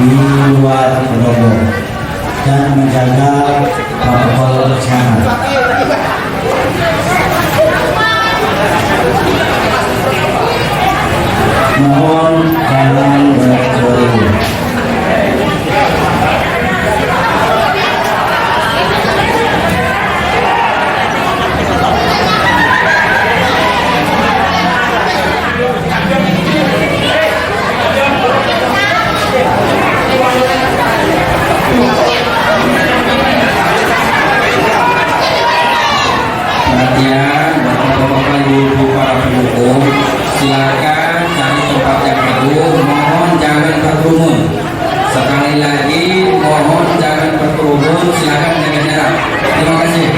di luar Pendopo dan menjaga protokol kesehatan. Mohon jangan berkerumun. Perhatian bapak-bapak, ibu-ibu, para pendukung, silakan cari tempat yang teduh. Mohon jangan berkerumun. Sekali lagi, mohon jangan berkerumun. Silakan jaga jarak. Terima kasih.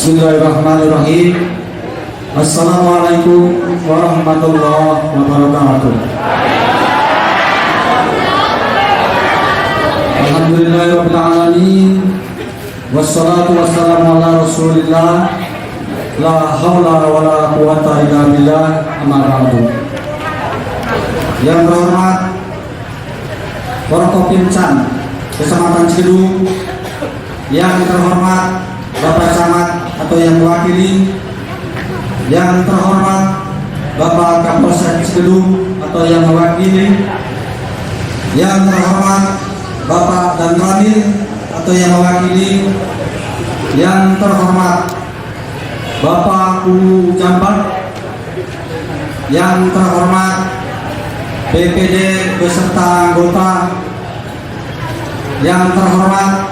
Bismillahirrahmanirrahim. Assalamualaikum warahmatullahi wabarakatuh. Alhamdulillahirabbil alamin. Wassalatu wassalamu ala Rasulillah. La haula wala quwata illa billah. Amma ba'du. Yang terhormat Forkopimcan Kecamatan Cikedung, yang terhormat Bapak Camat atau yang mewakili, yang terhormat Bapak Kapolsek Cikedung atau yang mewakili, yang terhormat Bapak dan Ramil atau yang mewakili, yang terhormat Bapak Ulu Jambat, yang terhormat BPD beserta anggota, yang terhormat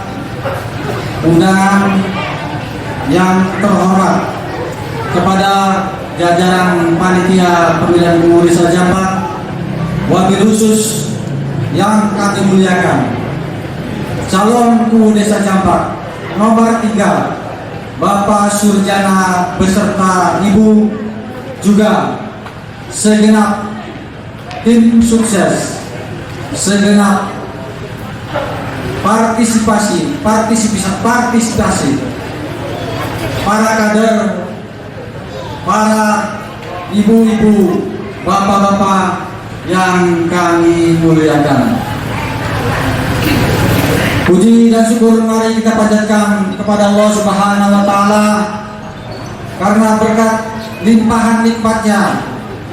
undangan, yang terhormat kepada jajaran panitia pemilihan umum Desa Jambat, wabil khusus yang kami muliakan, calon UU Desa Jambat nomor 3 Bapak Surjana beserta Ibu, juga segenap tim sukses, segenap partisipasi para kader, para ibu-ibu, bapak-bapak yang kami muliakan. Puji dan syukur mari kita panjatkan kepada Allah Subhanahu wa taala, karena berkat limpahan nikmatnya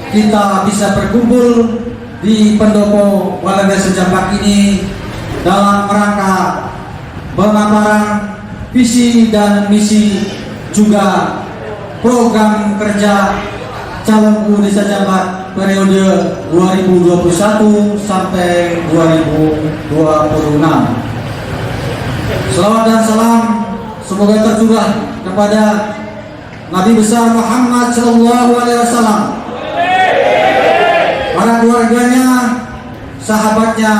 kita bisa berkumpul di pendopo Walanda Sejambak ini dalam rangka pemaparan visi dan misi juga program kerja calon guru desa Jambat periode 2021 sampai 2026. Selawat dan salam semoga tercurah kepada Nabi besar Muhammad SAW, para keluarganya, sahabatnya,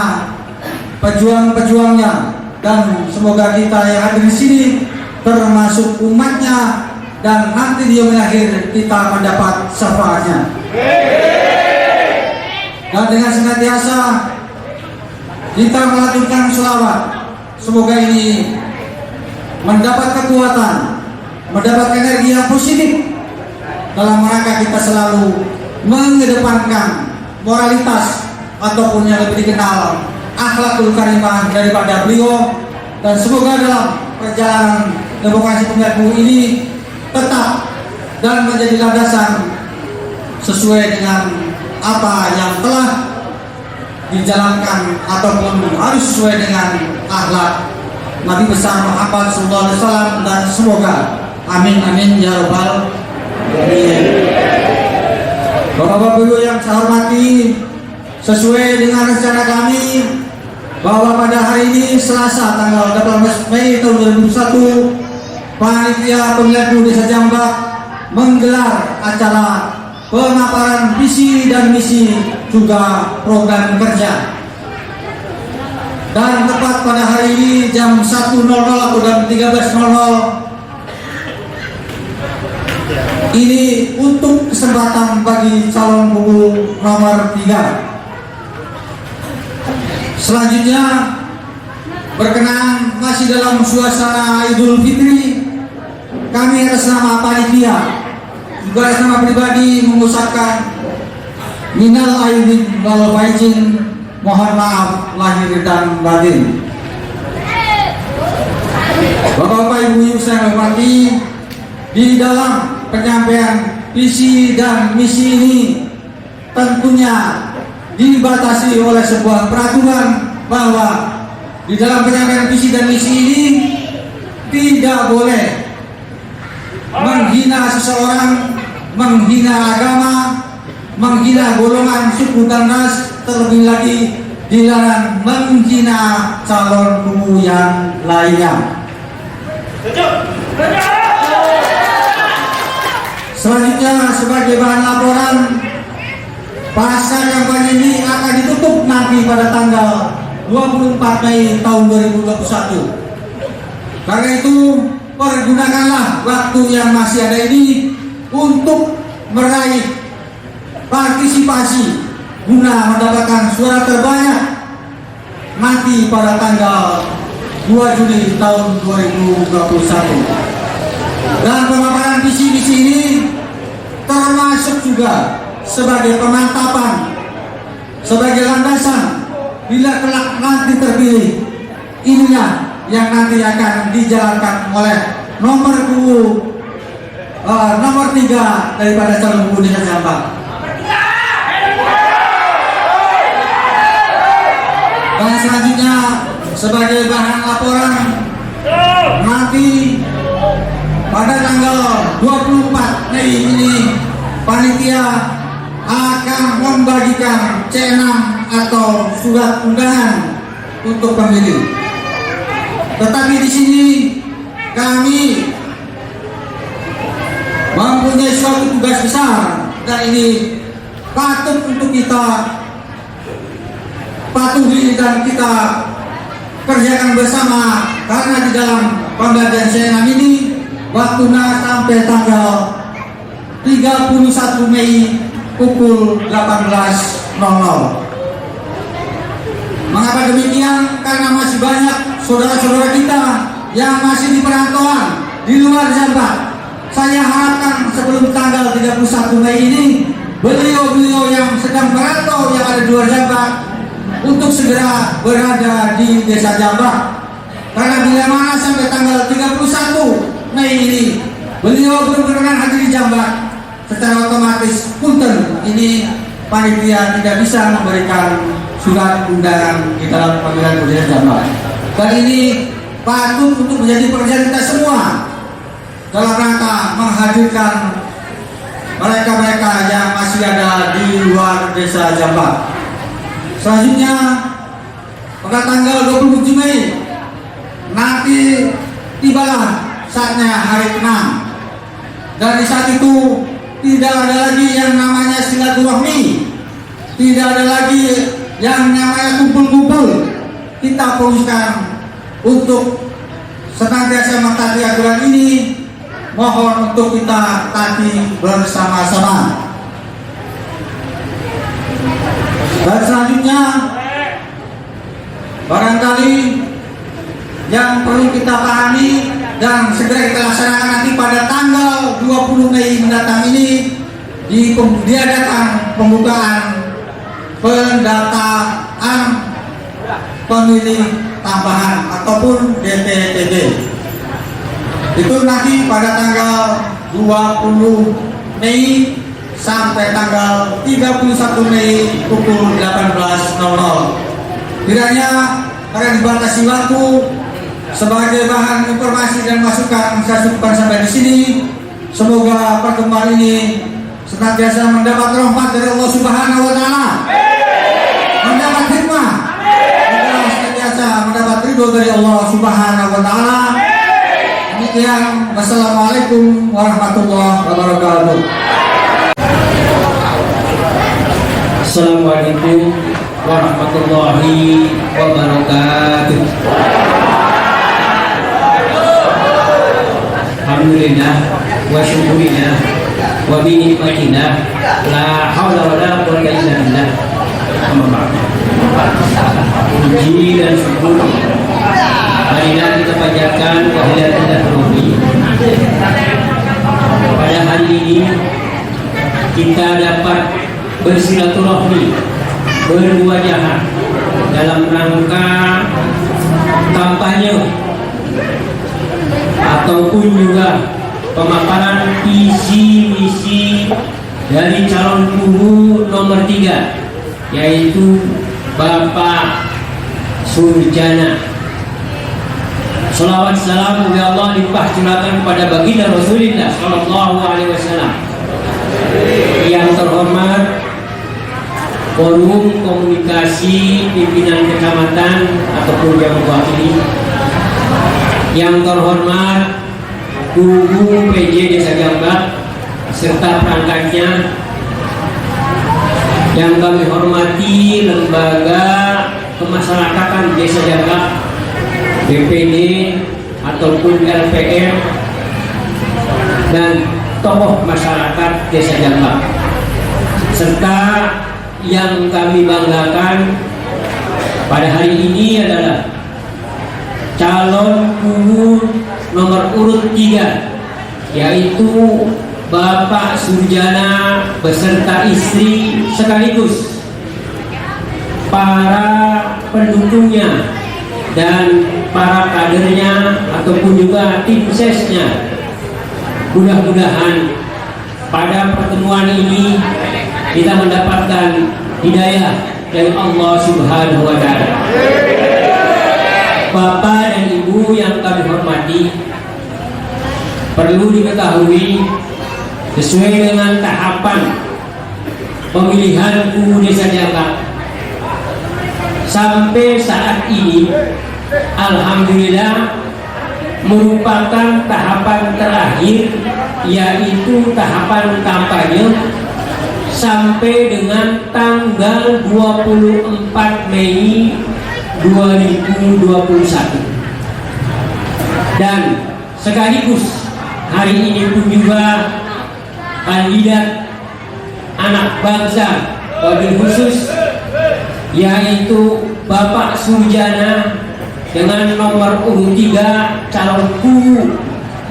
pejuang-pejuangnya, dan semoga kita yang hadir di sini termasuk umatnya, dan nanti di yaumil akhir kita mendapat syafaatnya. Dan dengan senantiasa kita melantunkan selawat, semoga ini mendapat kekuatan, mendapat energi yang positif dalam rangka kita selalu mengedepankan moralitas ataupun yang lebih dikenal akhlakul karimah daripada beliau. Dan semoga dalam perjalanan demokrasi pemilu ini tetap dan menjadi landasan sesuai dengan apa yang telah dijalankan ataupun harus sesuai dengan akhlak Nabi besar Muhammad SAW, dan semoga amin amin ya rabbal alamin. Bapak-bapak Ibu yang saya hormati, sesuai dengan rencana kami bahwa pada hari ini Selasa tanggal 18 Mei tahun 2021 Panitia Pemilihan Desa Jambak menggelar acara pemaparan visi dan misi juga program kerja. Dan tepat pada hari ini jam 1.00 atau jam 13.00 ini untuk kesempatan bagi calon guru nomor 3. Selanjutnya berkenan masih dalam suasana Idul Fitri, kami atas nama panitia juga atas nama pribadi mengucapkan minal aidin wal faizin, mohon maaf lahir dan batin. Bapak-bapak Ibu saya hormati, di dalam penyampaian visi dan misi ini tentunya dibatasi oleh sebuah peraturan bahwa di dalam penyampaian visi dan misi ini tidak boleh menghina seseorang, menghina agama, menghina golongan, suku dan ras, terlebih lagi dilarang menghina calon guru yang lainnya. Selanjutnya sebagai bahan laporan, pasar yang banyak ini akan ditutup nanti pada tanggal 24 Mei tahun 2021. Karena itu pergunakanlah waktu yang masih ada ini untuk meraih partisipasi guna mendapatkan suara terbanyak nanti pada tanggal 2 Juli tahun 2021. Dan pemaparan visi-misi ini termasuk juga sebagai pemantapan, sebagai landasan bila kelak nanti terpilih, inilah yang nanti akan dijalankan oleh nomor 3 daripada calon guru desa Jambak. Dan selanjutnya sebagai bahan laporan, nanti pada tanggal 24 Mei ini panitia akan membagikan C6 atau surat undangan untuk pemilih. Tetapi di sini kami mempunyai suatu tugas besar, dan ini patut untuk kita patuhi dan kita kerjakan bersama, karena di dalam pembagian C6 ini waktunya sampai tanggal 31 Mei pukul 18.00. Mengapa demikian? Karena masih banyak saudara-saudara kita yang masih di perantauan di luar Jambak. Saya harapkan sebelum tanggal 31 Mei ini, beliau-beliau yang sedang merantau yang ada di luar Jambak untuk segera berada di desa Jambak, karena bila mana sampai tanggal 31 Mei ini beliau berkenan hadir di Jambak, secara otomatis punten ini panitia tidak bisa memberikan surat undangan di dalam pemilihan presiden Jambak. Kali ini patut untuk menjadi pekerjaan kita semua dalam rangka menghadirkan mereka-mereka yang masih ada di luar desa Jambak. Selanjutnya pada tanggal 27 Mei nanti tibalah saatnya hari ke-6, dan di saat itu tidak ada lagi yang namanya silaturahmi, tidak ada lagi yang namanya kumpul-kumpul. Kita fokuskan untuk senantiasa mentaati aturan ini. Mohon untuk kita taati bersama-sama. Dan selanjutnya barangkali yang perlu kita pahami dan segera kita laksanakan nanti pada tanggal 20 Mei mendatang ini diadakan pembukaan pendataan pemilih tambahan ataupun DPTB. Itu nanti pada tanggal 20 Mei sampai tanggal 31 Mei pukul 18.00. Kiranya karena dibatasi waktu, sebagai bahan informasi dan masukan saya cukupkan sampai di sini. Semoga pertemuan ini senantiasa mendapat rahmat dari Allah Subhanahu wa taala. Mendapat hikmah. Senantiasa mendapat ridho dari Allah Subhanahu wa taala. Demikian, wassalamualaikum warahmatullahi wabarakatuh. Assalamualaikum warahmatullahi wabarakatuh. Alhamdulillah wa syukurillah wa bi nikmatillah la haula wa la quwwata illa billah. Amma ba'd. Puji dan syukur marilah kita panjatkan kehadiran Nabi. Pada hari ini kita dapat bersilaturahmi, bermuajahah dalam rangka kampanye ataupun juga pemaparan visi misi dari calon guru nomor 3, yaitu Bapak Surjana. Salawat salam ya Allah limpah curahkan kepada baginda Rasulullah Sallallahu Alaihi Wasallam. Yang terhormat Forum Komunikasi Pimpinan Kecamatan ataupun yang mewakili, yang terhormat Guru PJ Desa Jambak serta perangkatnya, yang kami hormati Lembaga Kemasyarakatan Desa Jambak, BPD ataupun LPM, dan tokoh masyarakat Desa Jambak, serta yang kami banggakan pada hari ini adalah calon guru nomor urut 3, yaitu Bapak Surjana beserta istri sekaligus para pendukungnya dan para kadernya ataupun juga tim sesnya. Mudah-mudahan pada pertemuan ini kita mendapatkan hidayah dari Allah Subhanahu wa taala. Bapak dan Ibu yang kami hormati, perlu diketahui sesuai dengan tahapan pemilihan guru Desa Jambak sampai saat ini, alhamdulillah merupakan tahapan terakhir, yaitu tahapan kampanye sampai dengan tanggal 24 Mei 2021. Dan sekaligus hari ini pun juga kandidat anak bangsa wabil khusus, yaitu Bapak Surjana dengan nomor urut 3 calon guru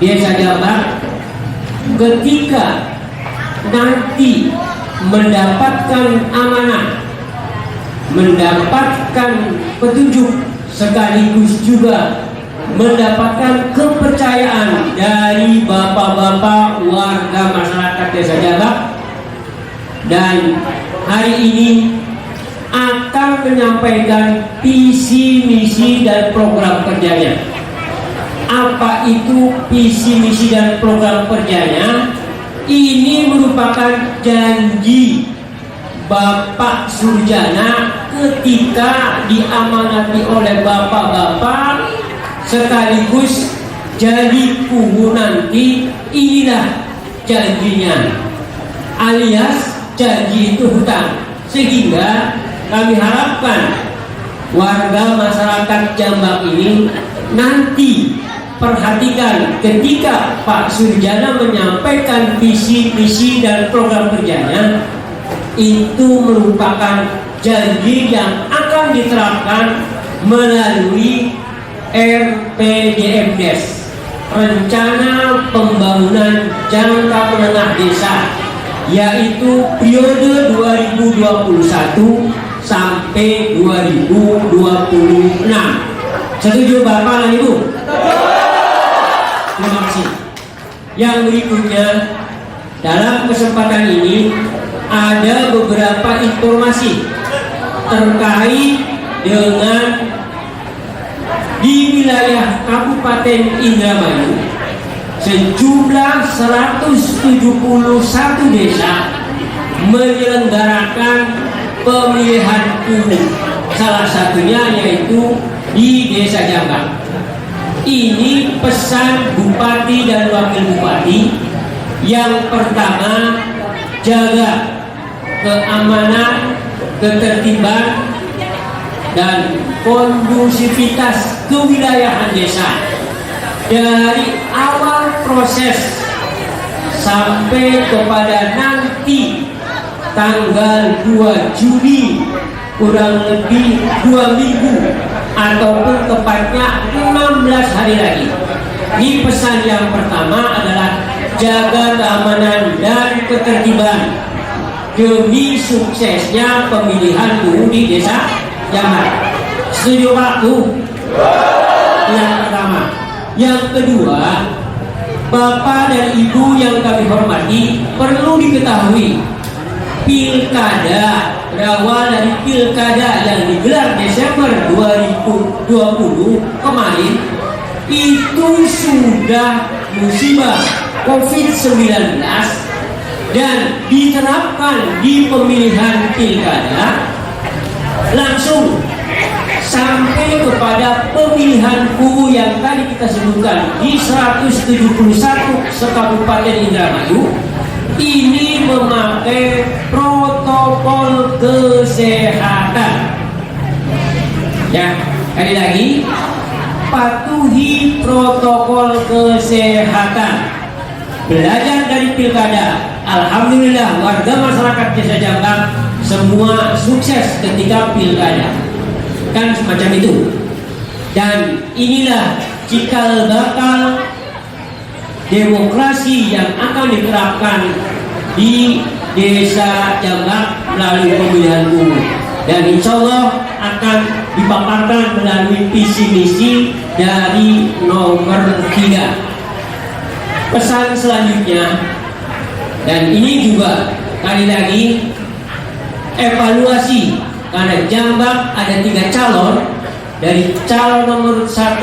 Desa Jambak, ketika nanti mendapatkan amanah, mendapatkan petunjuk sekaligus juga mendapatkan kepercayaan dari bapak-bapak warga masyarakat Desa Jambak, dan hari ini akan menyampaikan visi misi dan program kerjanya. Apa itu visi misi dan program kerjanya? Ini merupakan janji Bapak Surjana ketika diamanati oleh bapak-bapak sekaligus jadi kubu nanti. Inilah janjinya, alias janji itu hutang. Sehingga kami harapkan warga masyarakat Jambak ini nanti perhatikan ketika Pak Surjana menyampaikan visi misi dan program kerjanya, itu merupakan janji yang akan diterapkan melalui RPJMDes, Rencana Pembangunan Jangka Menengah Desa, yaitu periode 2021 sampai 2026. Setuju Bapak dan Ibu? Terima kasih. Yang berikutnya, dalam kesempatan ini ada beberapa informasi terkait dengan di wilayah Kabupaten Indramayu sejumlah 171 desa menyelenggarakan pemilihan umum. Salah satunya yaitu di Desa Jambak. Ini pesan Bupati dan Wakil Bupati. Yang pertama, jaga keamanan, ketertiban, dan kondusivitas kewilayahan desa dari awal proses sampai kepada nanti tanggal 2 Juni, kurang lebih 2 minggu ataupun tepatnya 16 hari lagi. Ini pesan yang pertama adalah jaga keamanan dan ketertiban demi suksesnya pemilihan guru di Desa Jambak. Setuju Pak? Yang pertama. Yang kedua, Bapak dan Ibu yang kami hormati, perlu diketahui pilkada berawal dari pilkada yang digelar Desember 2020 kemarin, itu sudah musibah COVID-19 dan diterapkan di pemilihan pilkada langsung sampai kepada pemilihan guru yang tadi kita sebutkan di 171 sekabupaten Indramayu. Ini memakai protokol kesehatan. Ya, sekali lagi, patuhi protokol kesehatan. Belajar dari pilkada, alhamdulillah warga masyarakat Desa Jambak semua sukses ketika pilkada, kan semacam itu. Dan inilah cikal bakal demokrasi yang akan diterapkan di Desa Jambak melalui pemilihan umum, dan insya Allah akan dipaparkan melalui visi misi dari nomor 3. Pesan selanjutnya, dan ini juga kali lagi evaluasi, karena Jambak ada 3 calon. Dari calon nomor 1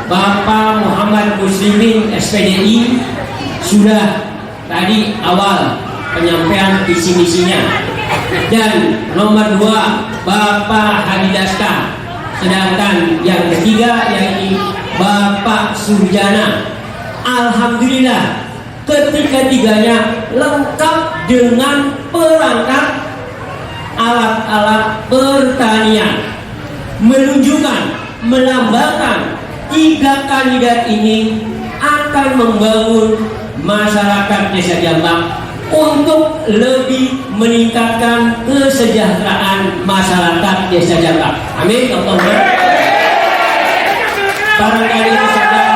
Bapak Muhammad Muslimin SPDI sudah tadi awal penyampaian visi misinya, dan nomor 2 Bapak Hadi Daska, sedangkan yang ketiga yaitu Bapak Surjana. Alhamdulillah ketiga-tiganya lengkap dengan perangkat alat-alat pertanian, menunjukkan, melambangkan 3 kandidat ini akan membangun masyarakat Desa Jambak untuk lebih meningkatkan kesejahteraan masyarakat Desa Jambak. Amin. Barangkali itu saja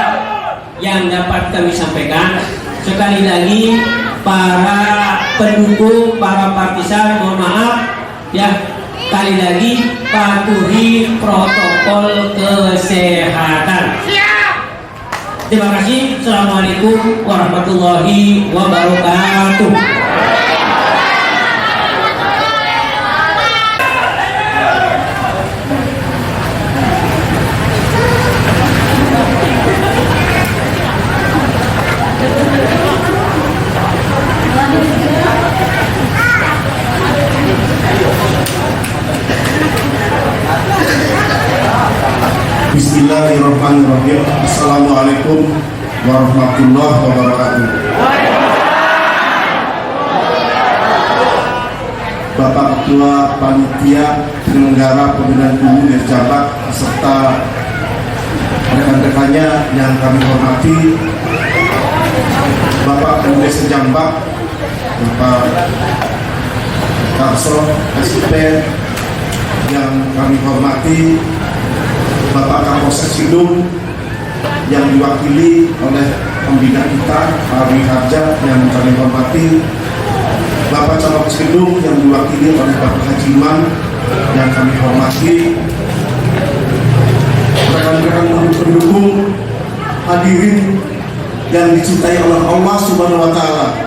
yang dapat kami sampaikan. Sekali lagi, para pendukung, para partisan, mohon maaf ya, sekali lagi patuhi protokol kesehatan. Terima kasih. Assalamualaikum warahmatullahi wabarakatuh. Bismillahirrahmanirrahim. Assalamualaikum warahmatullahi wabarakatuh. Bapak Ketua Panitia Penyelenggara Pemilihan Umum Desa Jambak serta rekan-rekannya yang kami hormati, Bapak Desa Jambak, Bapak Karso SIP yang kami hormati, Bapak Kapolsek Sidung yang diwakili oleh pembina kita Pak Ari Harja yang kami hormati, Bapak Camat Sidung yang diwakili oleh Bapak Haji Iman yang kami hormati, rekan-rekan pendukung, hadirin yang dicintai oleh Allah Subhanahu wa Ta'ala.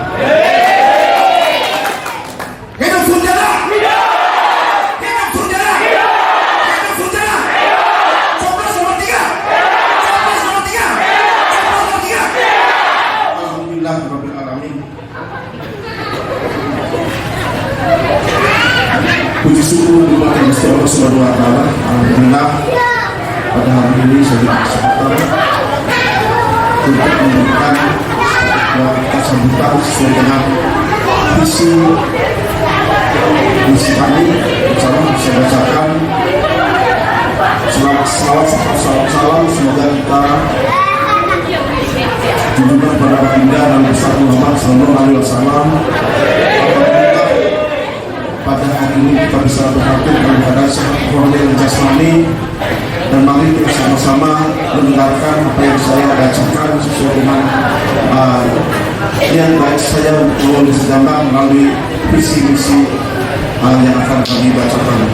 Hidup Sundara! Hidup Sundara! Hidup Sundara! Alhamdulillahirrahmanirrahim. Puji syukur kepada Allah Subhanahu wa Ta'ala. Alhamdulillah pada hari ini saya berkesempatan untuk memberikan kita sambutan sesuai dengan visi kami. Insyaallah saya bacakan salam semoga kita junjungan pada baginda Nabi Muhammad Sallallahu Alaihi Wasallam. Pada hari ini kita bisa berhati dalam keadaan sehat rohani dan jasmani, dan mari kita sama-sama mendengarkan apa yang saya bacakan sesuai dengan yang baik saya untuk Jambak melalui visi-misi yang akan kami bacakan.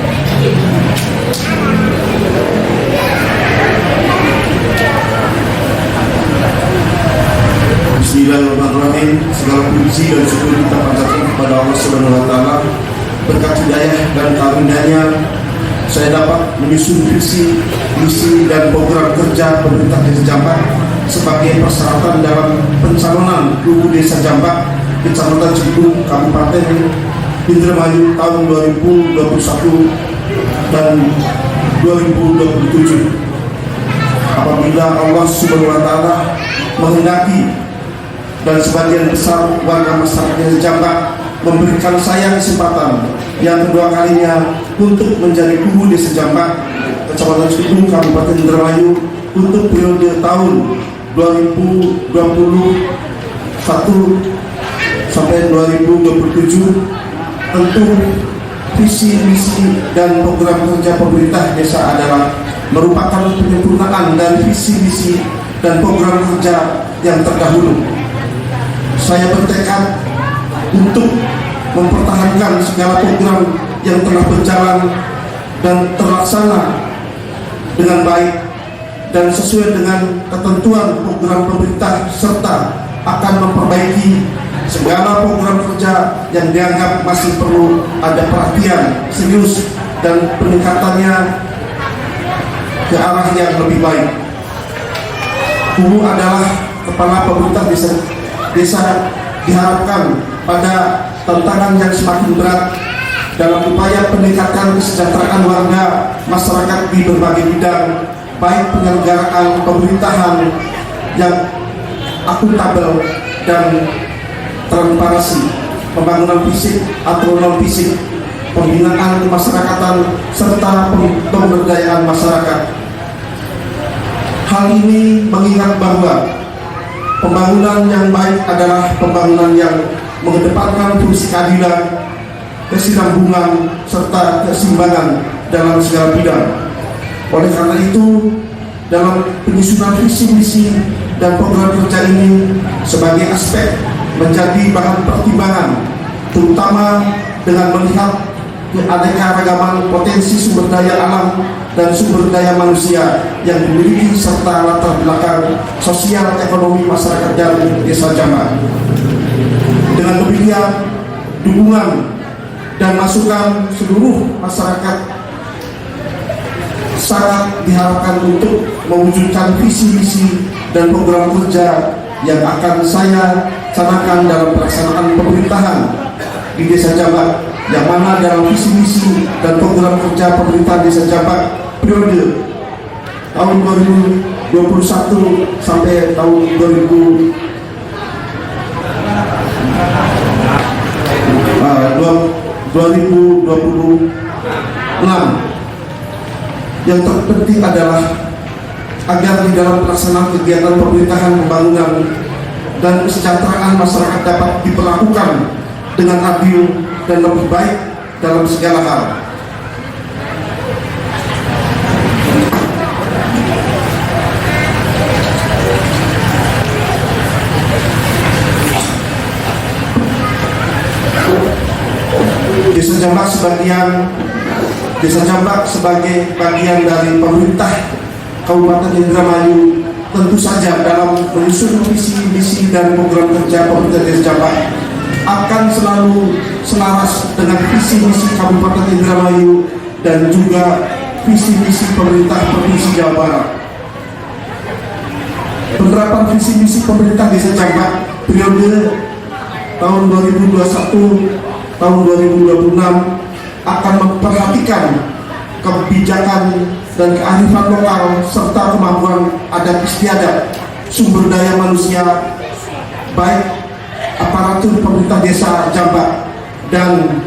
Bismillahirrahmanirrahim. Segala puji dan syukur kita panjatkan kepada Allah Subhanahu wa Ta'ala. Berkat hidayah dan karunia-Nya, saya dapat menyusun visi, misi dan program kerja pemerintah Desa Jambak sebagai persyaratan dalam pencalonan UU Desa Jambak, Kecamatan Sidung, Kabupaten Indramayu tahun 2021 dan 2027. Apabila Allah Subhanahu wa Ta'ala menghendaki dan sebagian besar warga masyarakat Desa Jambak memberikan saya kesempatan yang kedua kalinya untuk menjadi UU Desa Jambak, Kecamatan Sidung, Kabupaten Indramayu untuk periode tahun 2021 sampai 2027. Tentu visi, misi dan program kerja pemerintah desa adalah merupakan penyempurnaan dari visi, misi dan program kerja yang terdahulu. Saya bertekad untuk mempertahankan segala program yang telah berjalan dan terlaksana dengan baik dan sesuai dengan ketentuan program pemerintah, serta akan memperbaiki segala program kerja yang dianggap masih perlu ada perhatian serius dan peningkatannya ke arah yang lebih baik. UU adalah kepala pemerintah desa diharapkan pada tantangan yang semakin berat dalam upaya peningkatan kesejahteraan warga masyarakat di berbagai bidang, baik penyelenggaraan pemerintahan yang akuntabel dan transparansi, pembangunan fisik atau non fisik, pembinaan kemasyarakatan serta pemberdayaan masyarakat. Hal ini mengingat bahwa pembangunan yang baik adalah pembangunan yang mengedepankan fungsi keadilan, kesinambungan serta keseimbangan dalam segala bidang. Oleh karena itu, dalam penyusunan visi misi dan program kerja ini sebagai aspek menjadi bahan pertimbangan, terutama dengan melihat keanekaragaman potensi sumber daya alam dan sumber daya manusia yang dimiliki serta latar belakang sosial ekonomi masyarakat dari Desa Jambak. Dengan demikian, dukungan dan masukan seluruh masyarakat sangat diharapkan untuk mewujudkan visi-misi dan program kerja yang akan saya canangkan dalam pelaksanaan pemerintahan di Desa Jambak, yang mana dalam visi-misi dan program kerja pemerintahan Desa Jambak periode tahun 2021 sampai tahun 2026 yang terpenting adalah agar di dalam pelaksanaan kegiatan pemerintahan pembangunan dan kesejahteraan masyarakat dapat diperlakukan dengan adil dan lebih baik dalam segala hal. Desa Jambak sebagai bagian dari pemerintah Kabupaten Indramayu tentu saja dalam menyusun visi misi dan program kerja pemerintah Desa Jambak akan selalu selaras dengan visi misi Kabupaten Indramayu dan juga visi misi pemerintah Provinsi Jawa Barat. Penerapan visi misi pemerintah Desa Jambak periode tahun 2021 tahun 2026 akan memperhatikan kebijakan dan kearifan lokal serta kemampuan adat istiadat, sumber daya manusia, baik aparatur pemerintah Desa Jambak dan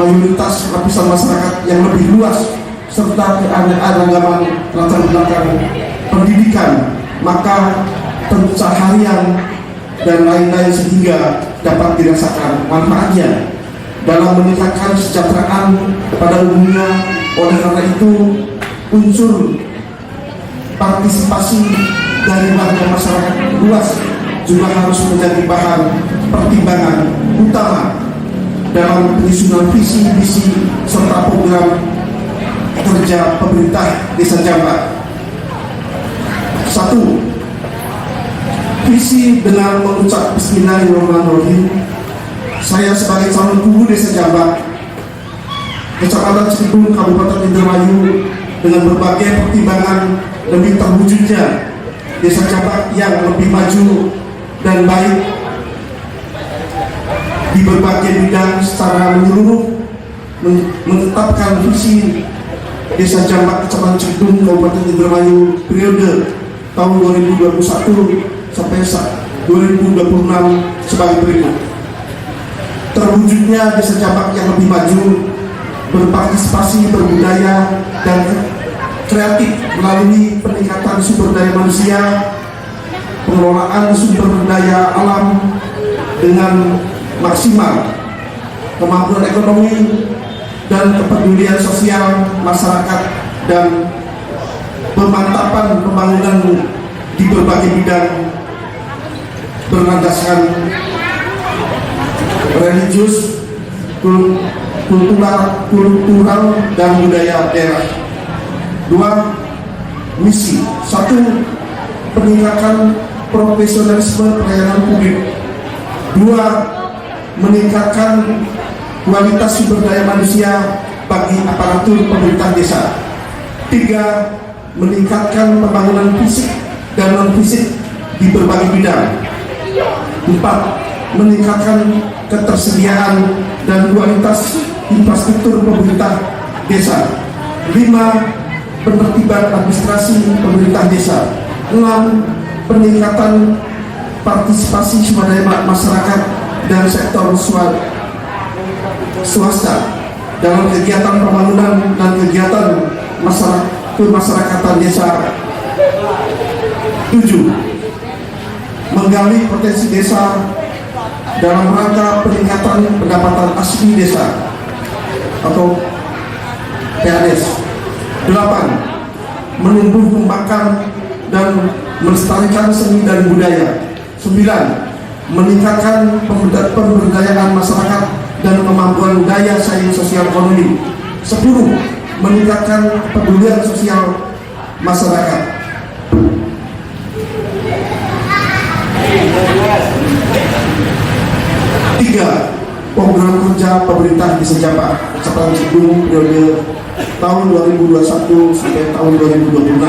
mayoritas lapisan masyarakat yang lebih luas serta keanekaragaman latar belakang pendidikan, maka pencaharian dan lain-lain sehingga dapat dirasakan manfaatnya dalam meningkatkan kesejahteraan pada umumnya. Oleh karena itu, unsur partisipasi dari warga masyarakat luas juga harus menjadi bahan pertimbangan utama dalam penyusunan visi misi serta program kerja pemerintah Desa Jambak. 1. Visi dengan mengucap Bismillahirrahmanirrahim. Saya sebagai calon guru Desa Jambak, Kecamatan Cirebon, Kabupaten Indramayu, dengan berbagai pertimbangan demi terwujudnya Desa Jambak yang lebih maju dan baik di berbagai bidang secara menyeluruh, menetapkan visi Desa Jambak Kecamatan Cirebon, Kabupaten Indramayu periode tahun 2021 sampai 2026 sebagai berikut. Terwujudnya Desa Jambak yang lebih maju, berpartisipasi, berbudaya dan kreatif melalui peningkatan sumber daya manusia, pengelolaan sumber daya alam dengan maksimal, kemampuan ekonomi dan kepedulian sosial masyarakat, dan pemantapan pembangunan di berbagai bidang berlandaskan religius, kultural dan budaya daerah. 2. Misi. 1. Peningkatan profesionalisme pelayanan publik. 2. Meningkatkan kualitas sumber daya manusia bagi aparatur pemerintah desa. 3. Meningkatkan pembangunan fisik dan non-fisik di berbagai bidang. 4. Meningkatkan ketersediaan dan kualitas infrastruktur pemerintah desa. 5. Penertiban administrasi pemerintah desa. 6. Peningkatan partisipasi sumber daya masyarakat dan sektor swasta dalam kegiatan pembangunan dan kegiatan kemasyarakatan desa. 7. Menggali potensi desa dalam rangka peningkatan pendapatan asli desa atau PADES. 8. Menumbuh kembangkan dan melestarikan seni dan budaya. 9. Meningkatkan pemberdayaan masyarakat dan kemampuan daya saing sosial ekonomi. 10. Meningkatkan kepedulian sosial masyarakat. 3. Program kerja pemerintah Desa Jabak sepanjang periode tahun 2021 sampai tahun 2026.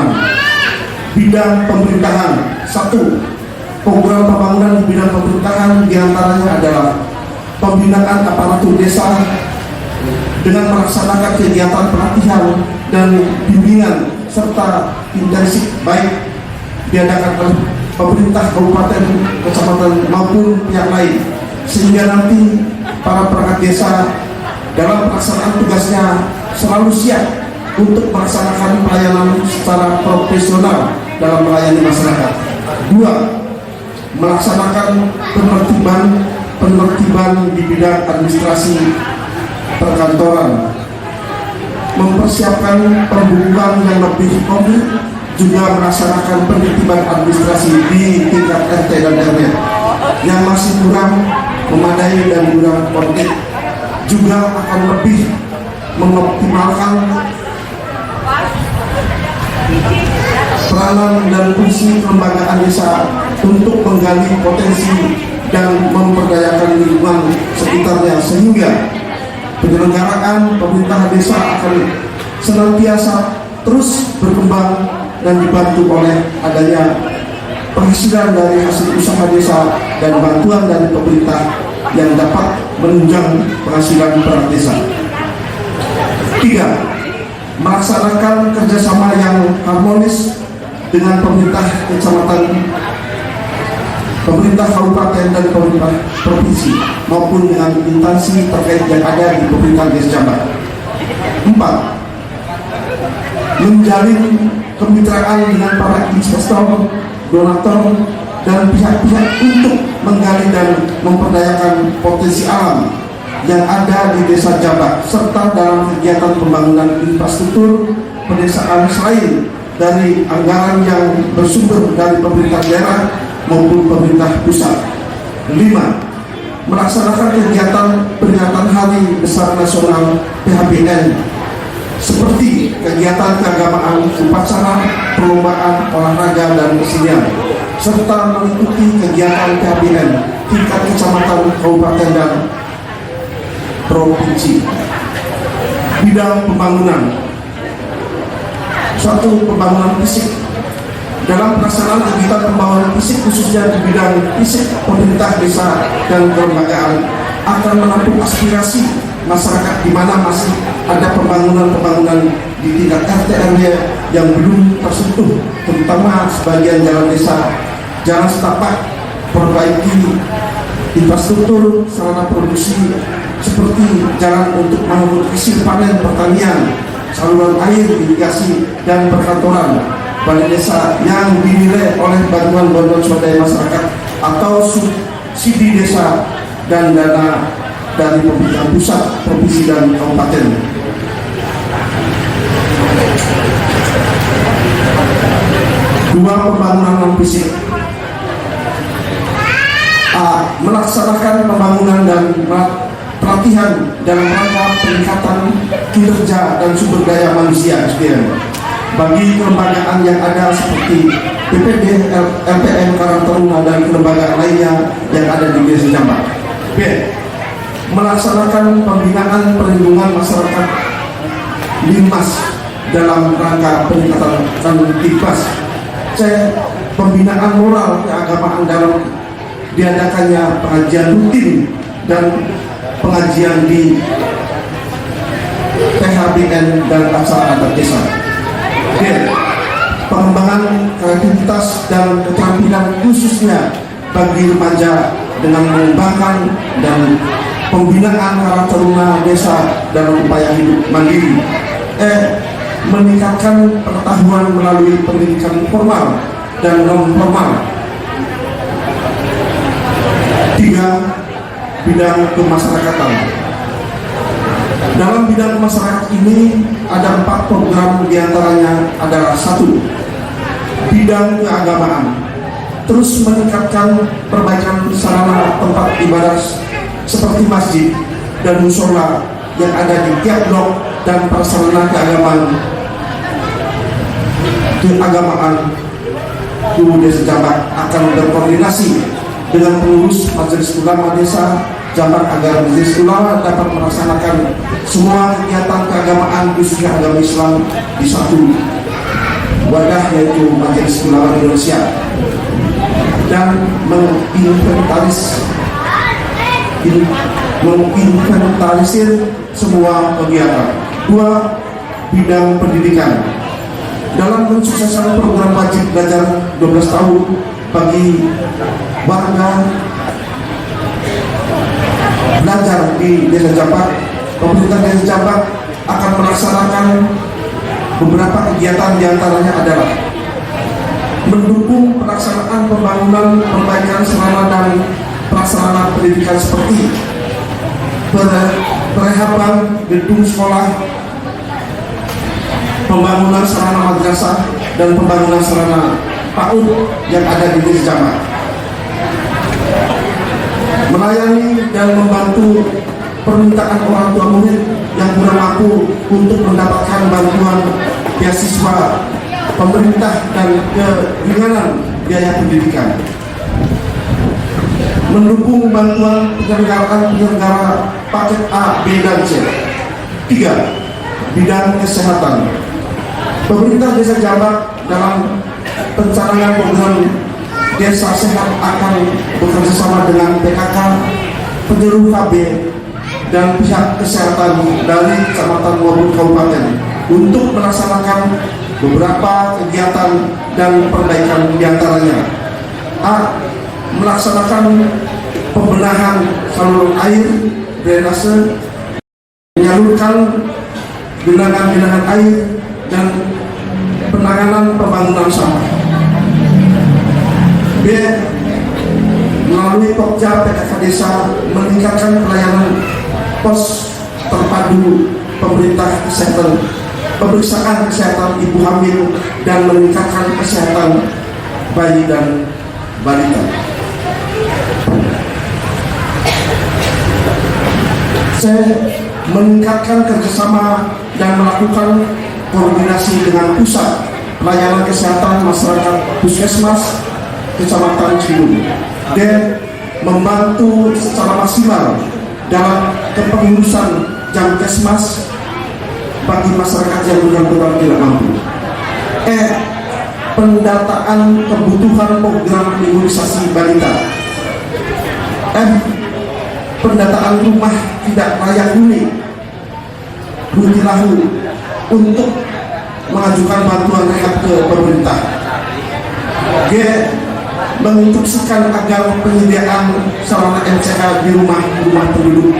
Bidang pemerintahan. 1. Program pembangunan di bidang pemerintahan diantaranya adalah pembinaan aparatur desa dengan melaksanakan kegiatan pelatihan dan bimbingan serta intensif baik diadakan oleh pemerintah kabupaten, kecamatan maupun pihak lain, sehingga nanti para perangkat desa dalam pelaksanaan tugasnya selalu siap untuk melaksanakan pelayanan secara profesional dalam melayani masyarakat. 2. Melaksanakan penertiban di bidang administrasi perkantoran, mempersiapkan pembukuan yang lebih komplit, juga melaksanakan penertiban administrasi di tingkat RT dan RW yang masih kurang memadai dan kurang komplit. Juga akan lebih mengoptimalkan peranan dan fungsi kelembagaan desa untuk menggali potensi dan memperdayakan lingkungan sekitarnya, sehingga penyelenggaraan pemerintahan desa akan senantiasa terus berkembang dan dibantu oleh adanya penghasilan dari hasil usaha desa dan bantuan dari pemerintah yang dapat menunjang penghasilan perangkat desa. 3. Melaksanakan kerjasama yang harmonis dengan pemerintah kecamatan, pemerintah kabupaten dan pemerintah provinsi maupun dengan instansi terkait yang ada di pemerintahan Desa Jabak. 4. Menjalin kemitraan dengan para investor, donatur dan pihak-pihak untuk menggali dan memperdayakan potensi alam yang ada di Desa Jabak, serta dalam kegiatan pembangunan infrastruktur pedesaan selain dari anggaran yang bersumber dari pemerintah daerah maupun pemerintah pusat. 5. Melaksanakan kegiatan peringatan Hari Besar Nasional PHBN seperti kegiatan keagamaan, upacara, perlombaan, olahraga, dan kesenian, serta mengikuti kegiatan PHBN tingkat kecamatan, kabupaten, dan provinsi. Bidang pembangunan. 1. Pembangunan fisik. Dalam pelaksanaan kegiatan pembangunan fisik khususnya di bidang fisik, pemerintah desa dan kelembagaan akan menampung aspirasi masyarakat di mana masih ada pembangunan di tingkat RT RW yang belum tersentuh, terutama sebagian jalan desa, jalan setapak, perbaiki infrastruktur sarana produksi seperti jalan untuk mengukur hasil panen pertanian, saluran air, irigasi, dan perkantoran balai desa yang dinilai oleh bantuan swadaya masyarakat atau subsidi desa dan dana dari pemerintah pusat, provinsi, dan kabupaten. 2. Pembangunan non fisik. A. Melaksanakan pembangunan dan pelatihan dalam rangka peningkatan kinerja dan sumber daya manusia SDM bagi kelembagaan yang ada seperti PPD, LPM, Karang Taruna, dan kelembagaan lainnya yang ada di Desa Jabak. B. Melaksanakan pembinaan perlindungan masyarakat Linmas dalam rangka peningkatan aktivitas. C. Pembinaan moral keagamaan dalam diadakannya pengajian rutin dan pengajian di PHBN dan acara adat desa. D. Pengembangan kreativitas dan keterampilan khususnya bagi remaja dengan mengembangkan dan pembinaan Karang Taruna desa dalam upaya hidup mandiri. E. Meningkatkan pengetahuan melalui pendidikan formal dan non formal. 3. Bidang kemasyarakatan. Dalam bidang masyarakat ini ada 4 program, diantaranya adalah 1. Bidang keagamaan, terus meningkatkan perbaikan sarana tempat ibadah seperti masjid dan musola yang ada di tiap blok dan prasarana keagamaan Guru Desa Jambak akan berkoordinasi dengan pengurus Majelis Ulama Desa Jambak agar Majelis Ulama dapat melaksanakan semua kegiatan keagamaan khususnya agama Islam di satu wadah, yaitu Majelis Ulama Indonesia, dan menginventarisir semua kegiatan. 2. Bidang pendidikan. Dalam mensukseskan program wajib belajar 12 tahun bagi warga belajar di Desa Jambak, pemerintah Desa Jambak akan melaksanakan beberapa kegiatan, diantaranya adalah mendukung pelaksanaan pembangunan perbaikan sarana dan prasarana pendidikan seperti perehaban gedung sekolah, pembangunan sarana madrasah, dan pembangunan sarana PAUD yang ada di Desa Jambak. Melayani dan membantu permintaan orang tua murid yang kurang mampu untuk mendapatkan bantuan beasiswa pemerintah dan keringanan biaya pendidikan. Mendukung bantuan penyelenggara paket A, B, dan C. 3. Bidang kesehatan. Pemerintah Desa Jambak dalam pencapaian program Desa Sehat akan bekerja sama dengan PKK, penyeluruh KB, dan pihak kesehatan dari kecamatan maupun kabupaten untuk melaksanakan beberapa kegiatan dan perbaikan, diantaranya A. Melaksanakan pembenahan saluran air, drainase, menyalurkan genangan-genangan air, dan penanganan pembangunan sampah. B. Melalui Pokja PKK Desa meningkatkan pelayanan pos terpadu pemerintah kesehatan, pemeriksaan kesehatan ibu hamil, dan meningkatkan kesehatan bayi dan balita. C. Meningkatkan kerjasama dan melakukan koordinasi dengan pusat pelayanan kesehatan masyarakat Puskesmas Kecamatan Cibulu. D. Membantu secara maksimal dalam kepengurusan Jamkesmas bagi masyarakat yang benar-benar tidak mampu. E. Pendataan kebutuhan program imunisasi balita. F. Pendataan rumah tidak layak huni Rutilahu untuk mengajukan bantuan rehab ke pemerintah. G. Menginstruksikan agar penyediaan sarana MCH di rumah-rumah penduduk.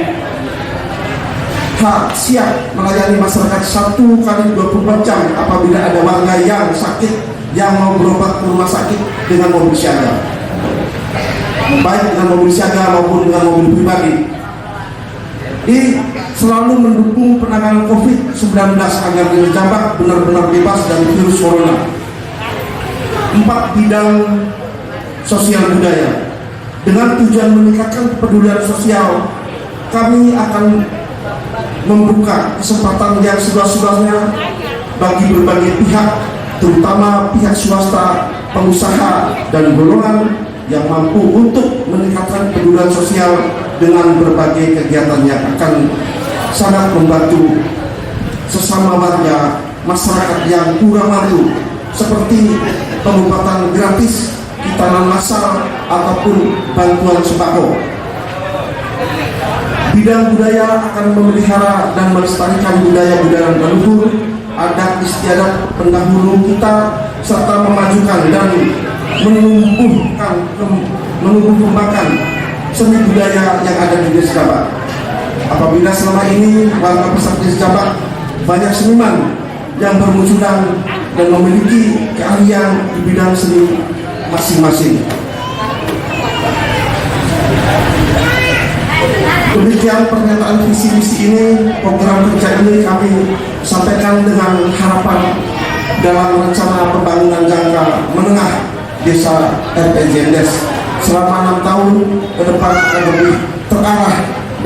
H. Siap melayani masyarakat 1x24 jam apabila ada warga yang sakit yang mau berobat ke rumah sakit dengan mobil siaga, baik dengan mobil siaga maupun dengan mobil pribadi. I. Selalu mendukung penanganan COVID-19 agar Desa Jambak benar-benar bebas dari virus corona. 4. Bidang sosial budaya. Dengan tujuan meningkatkan kepedulian sosial, kami akan membuka kesempatan yang seluas-luasnya bagi berbagai pihak, terutama pihak swasta, pengusaha, dan golongan yang mampu untuk meningkatkan kepedulian sosial dengan berbagai kegiatan yang akan sangat membantu sesama warga masyarakat yang kurang mampu, seperti pengobatan gratis, hitanan massal, ataupun bantuan sembako. Bidang budaya akan memelihara dan melestarikan budaya-budaya leluhur, adat istiadat pendahulu kita, serta memajukan dan menumbuh kembangkan seni budaya yang ada di Desa Jambak. Apabila selama ini warga peserta Desa Jambak banyak seniman yang bermunculan dan memiliki keahlian di bidang seni masing-masing. Demikian pernyataan visi misi ini, program kerja ini kami sampaikan dengan harapan dalam rencana pembangunan jangka menengah Desa RPJMDes selama 6 tahun ke depan akan lebih terarah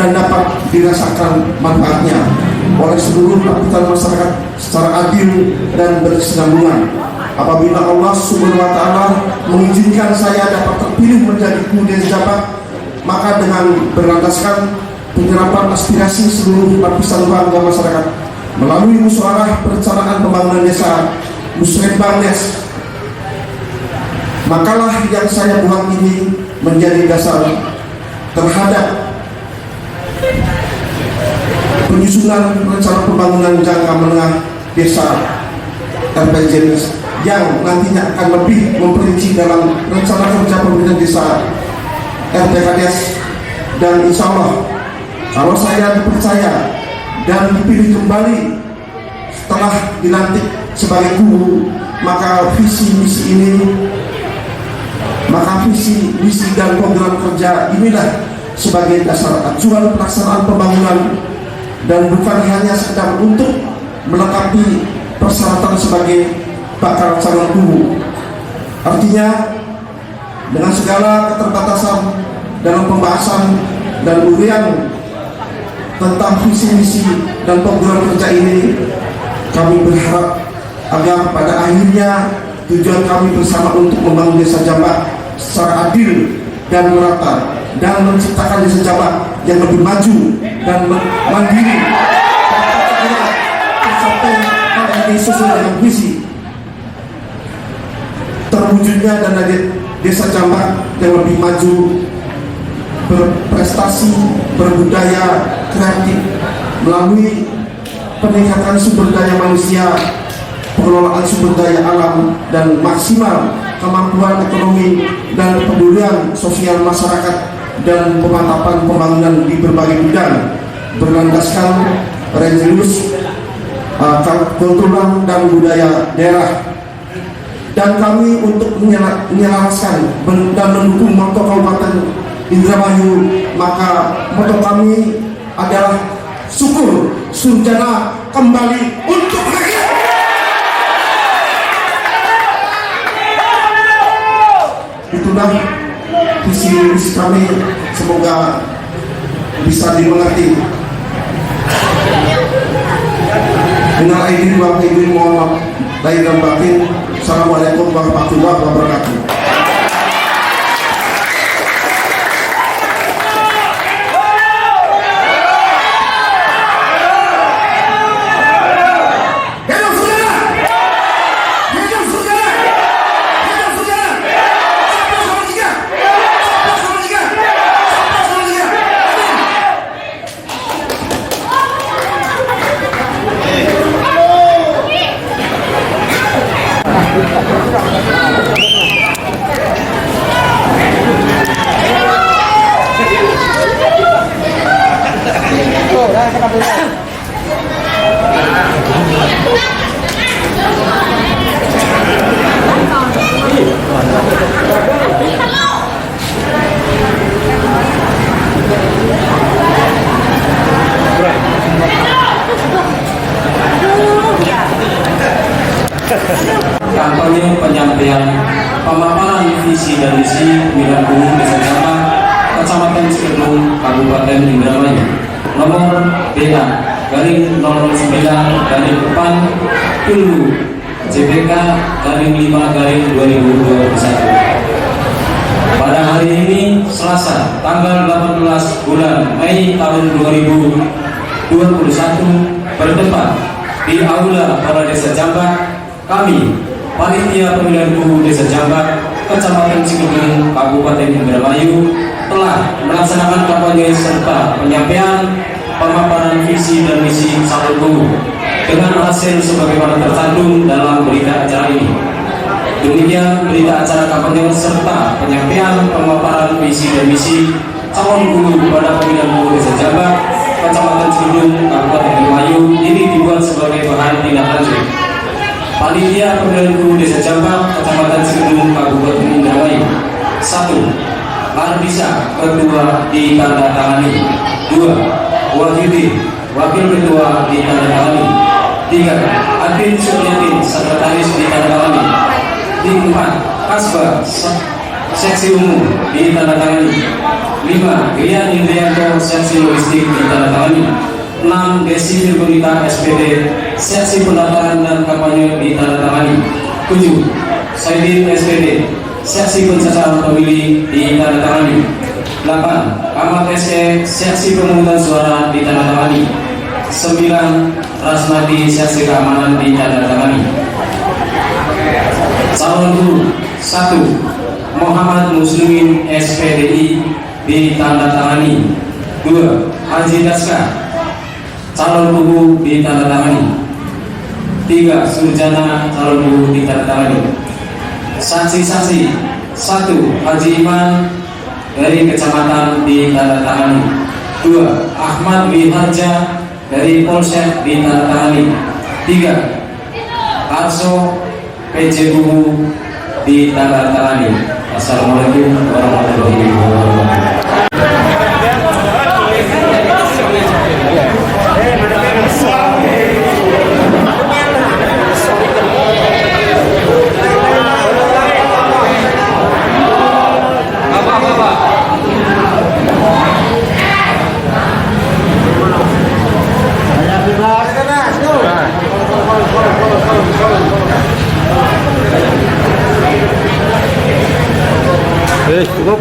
dan dapat dirasakan manfaatnya oleh seluruh lapisan masyarakat secara adil dan berkesinambungan. Apabila Allah Subhanahu wa Ta'ala mengizinkan saya dapat terpilih menjadi Guru Desa Jambak, maka dengan berlandaskan penyerapan aspirasi seluruh lapisan warga masyarakat melalui musyawarah perencanaan pembangunan desa Musrembangdes, makalah yang saya buat ini menjadi dasar terhadap penyusunan rencana pembangunan jangka menengah desa RPJMDes yang nantinya akan lebih memperinci dalam rencana kerja pembangunan desa RPKDes. Dan insya Allah kalau saya dipercaya dan dipilih kembali setelah dilantik sebagai guru, maka visi misi dan program kerja inilah sebagai dasar acuan pelaksanaan pembangunan dan bukan hanya sekedar untuk melengkapi persyaratan sebagai bakal calon guru. Artinya dengan segala keterbatasan dalam pembahasan dan urian tentang visi misi dan program kerja ini, kami berharap agar pada akhirnya tujuan kami bersama untuk membangun desa Jambak secara adil dan merata dan menciptakan desa Jambak yang lebih maju dan mandiri sampai pada sesuai dengan visi terwujudnya dan desa Jambak yang lebih maju, berprestasi, berbudaya, kreatif melalui peningkatan sumber daya manusia, pengelolaan sumber daya alam, dan maksimal kemampuan ekonomi dan kepedulian sosial masyarakat dan pemantapan pembangunan di berbagai bidang berlandaskan religius, kultural dan budaya daerah. Dan kami untuk menyelaraskan dan mendukung moto Kabupaten Indramayu, maka moto kami adalah syukur surjana kembali untuk rakyat. Itulah visi misi kami, semoga bisa dimengerti. Minal aidin wal faizin, mohon maaf lahir dan batin. Assalamualaikum warahmatullahi wabarakatuh. Kampanye penyampaian pemaparan visi dan misi pemilihan umum Desa Jambak, Kecamatan Cikedung, Kabupaten Indramayu, nomor BA garing 009 garing depan Hulu JPK garing 5 garing 2021. Pada hari ini Selasa tanggal 18 bulan Mei tahun 2021 bertempat di Aula Balai Desa Jambak, kami Panitia Pemilihan Guru Desa Jambak, Kecamatan Cikedung, Kabupaten Indramayu telah melaksanakan kampanye serta penyampaian pemaparan visi dan misi calon guru dengan hasil sebagaimana tercantum dalam berita acara ini. Demikian berita acara kampanye serta penyampaian pemaparan visi dan misi calon guru pada pemilihan guru Desa Jambak, Kecamatan Cikedung, Kabupaten Indramayu ini dibuat sebagai bahan tindak lanjut. Panitia Pemilihan Guru Desa Jambak, Kecamatan Cikedung, Kabupaten Indramayu. 1. Ardisa, Ketua ditandatangani. 2. Wahyudi, Wakil Ketua ditandatangani. 3. Adin Suryatin, Sekretaris ditandatangani. 4. Kasbah, seksi umum ditandatangani. 5. Grian Indrianto, seksi logistik ditandatangani. 6. Desi Virgonita SPD, seksi pendaftaran dan kampanye ditandatangani. 7. Saidin SPD, seksi pencatatan pemilih ditandatangani. 8. Ahmad SE, seksi pemungutan suara ditandatangani. 9. Rasnadi, seksi keamanan ditandatangani. Calon guru 1. Muhammad Muslimin SPDI ditandatangani. 2. Haji Daska, calon guru ditandatangani. 3. Surjana, calon guru ditandatangani. Saksi-saksi 1. Haji Iman dari kecamatan ditandatangani. 2. Ahmad Wiharja dari Polsek ditandatangani. 3. Arso PJ Guru ditandatangani. Assalamualaikum warahmatullahi wabarakatuh. Cukup.